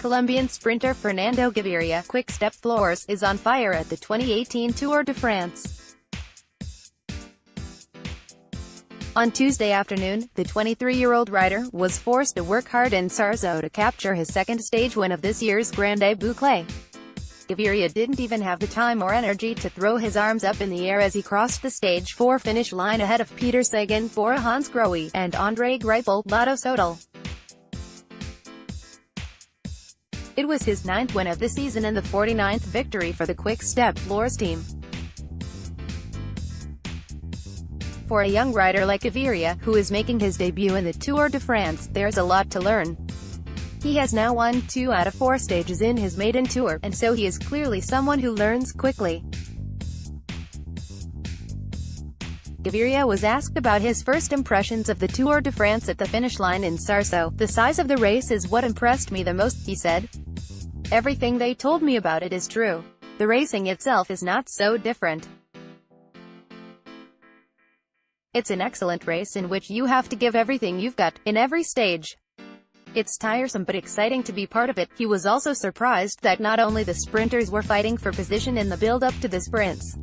Colombian sprinter Fernando Gaviria, Quick-Step Flo, is on fire at the 2018 Tour de France. On Tuesday afternoon, the 23-year-old rider was forced to work hard in Sarzeau to capture his second stage win of this year's Grande Boucle. Gaviria didn't even have the time or energy to throw his arms up in the air as he crossed the stage 4 finish line ahead of Peter Sagan, Bora-Hansgrohe, and Andre Greipel, Lotto Soudal. It was his 9th win of the season and the 49th victory for the Quick-Step Flo team. For a young rider like Gaviria, who is making his debut in the Tour de France, there's a lot to learn. He has now won 2 out of 4 stages in his maiden tour, and so he is clearly someone who learns quickly. Gaviria was asked about his first impressions of the Tour de France at the finish line in Sarzeau. "The size of the race is what impressed me the most," he said. "Everything they told me about it is true. The racing itself is not so different. It's an excellent race in which you have to give everything you've got, in every stage. It's tiresome but exciting to be part of it." He was also surprised that not only the sprinters were fighting for position in the build-up to the sprints.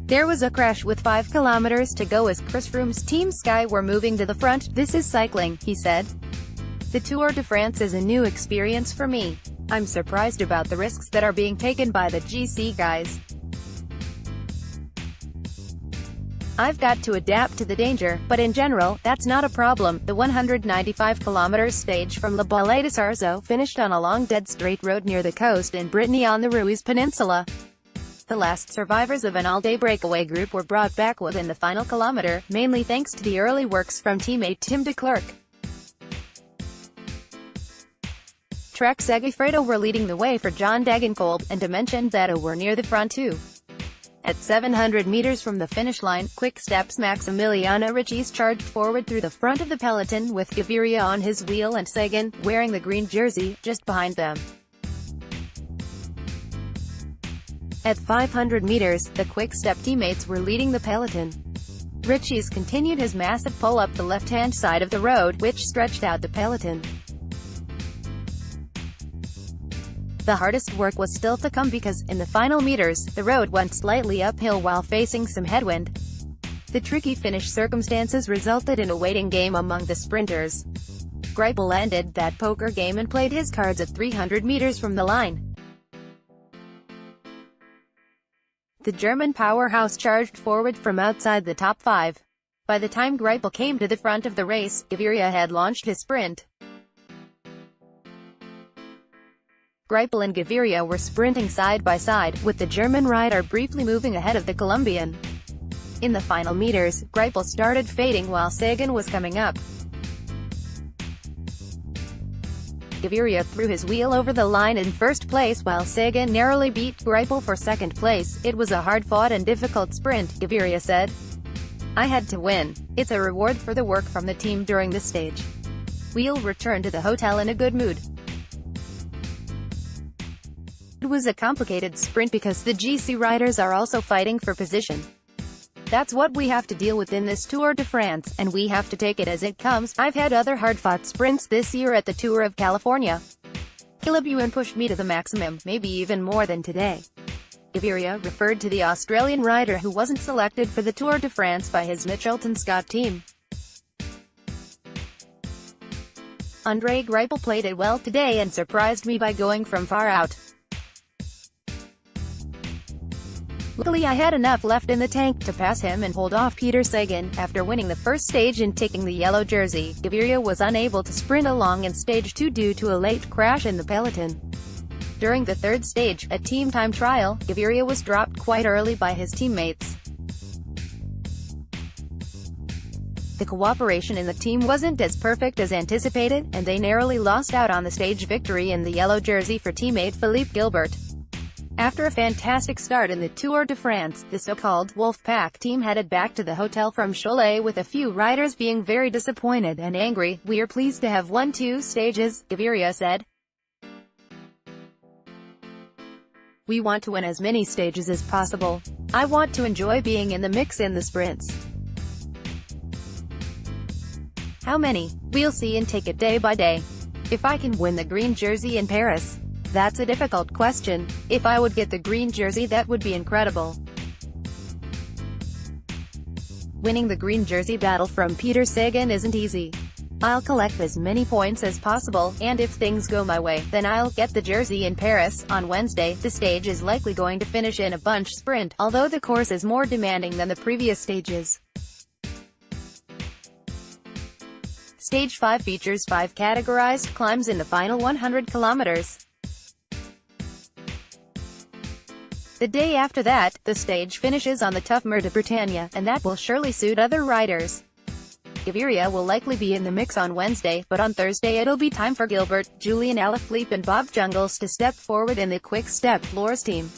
There was a crash with 5 kilometers to go as Chris Froome's Team Sky were moving to the front. "This is cycling," he said. "The Tour de France is a new experience for me. I'm surprised about the risks that are being taken by the GC guys. I've got to adapt to the danger, but in general, that's not a problem." The 195 km stage from Grande Boucle to Sarzeau finished on a long dead straight road near the coast in Brittany on the Ruiz Peninsula. The last survivors of an all-day breakaway group were brought back within the final kilometer, mainly thanks to the early works from teammate Tim de Klerk. Trek Segafredo were leading the way for John Degenkolb, and Dimension Zeta were near the front too. At 700 meters from the finish line, Quick-Step's Maximiliano Richis charged forward through the front of the peloton with Gaviria on his wheel and Sagan, wearing the green jersey, just behind them. At 500 meters, the Quick-Step teammates were leading the peloton. Richis continued his massive pull up the left-hand side of the road, which stretched out the peloton. The hardest work was still to come because, in the final meters, the road went slightly uphill while facing some headwind. The tricky finish circumstances resulted in a waiting game among the sprinters. Greipel ended that poker game and played his cards at 300 meters from the line. The German powerhouse charged forward from outside the top 5. By the time Greipel came to the front of the race, Gaviria had launched his sprint. Greipel and Gaviria were sprinting side by side, with the German rider briefly moving ahead of the Colombian. In the final meters, Greipel started fading while Sagan was coming up. Gaviria threw his wheel over the line in first place while Sagan narrowly beat Greipel for second place. "It was a hard-fought and difficult sprint," Gaviria said. "I had to win. It's a reward for the work from the team during this stage. We'll return to the hotel in a good mood." It was a complicated sprint because the GC riders are also fighting for position. That's what we have to deal with in this Tour de France, and we have to take it as it comes. I've had other hard-fought sprints this year at the Tour of California. Colombian pushed me to the maximum, maybe even more than today. Gaviria referred to the Australian rider who wasn't selected for the Tour de France by his Mitchelton Scott team. "Andre Greipel played it well today and surprised me by going from far out. Luckily I had enough left in the tank to pass him and hold off Peter Sagan." After winning the first stage and taking the yellow jersey, Gaviria was unable to sprint along in stage 2 due to a late crash in the peloton. During the third stage, a team time trial, Gaviria was dropped quite early by his teammates. The cooperation in the team wasn't as perfect as anticipated, and they narrowly lost out on the stage victory in the yellow jersey for teammate Philippe Gilbert. After a fantastic start in the Tour de France, the so-called Wolf Pack team headed back to the hotel from Cholet with a few riders being very disappointed and angry. "We are pleased to have won 2 stages," Gaviria said. "We want to win as many stages as possible. I want to enjoy being in the mix in the sprints." How many? We'll see and take it day by day. If I can win the green jersey in Paris? That's a difficult question. If I would get the green jersey, that would be incredible. Winning the green jersey battle from Peter Sagan isn't easy. I'll collect as many points as possible, and if things go my way, then I'll get the jersey in Paris. On Wednesday, the stage is likely going to finish in a bunch sprint, although the course is more demanding than the previous stages. Stage 5 features 5 categorized climbs in the final 100 kilometers. The day after that, the stage finishes on the tough Mer de Bretagne, and that will surely suit other riders. Gaviria will likely be in the mix on Wednesday, but on Thursday it'll be time for Gilbert, Julian Alaphilippe and Bob Jungels to step forward in the Quick-Step Flo's team.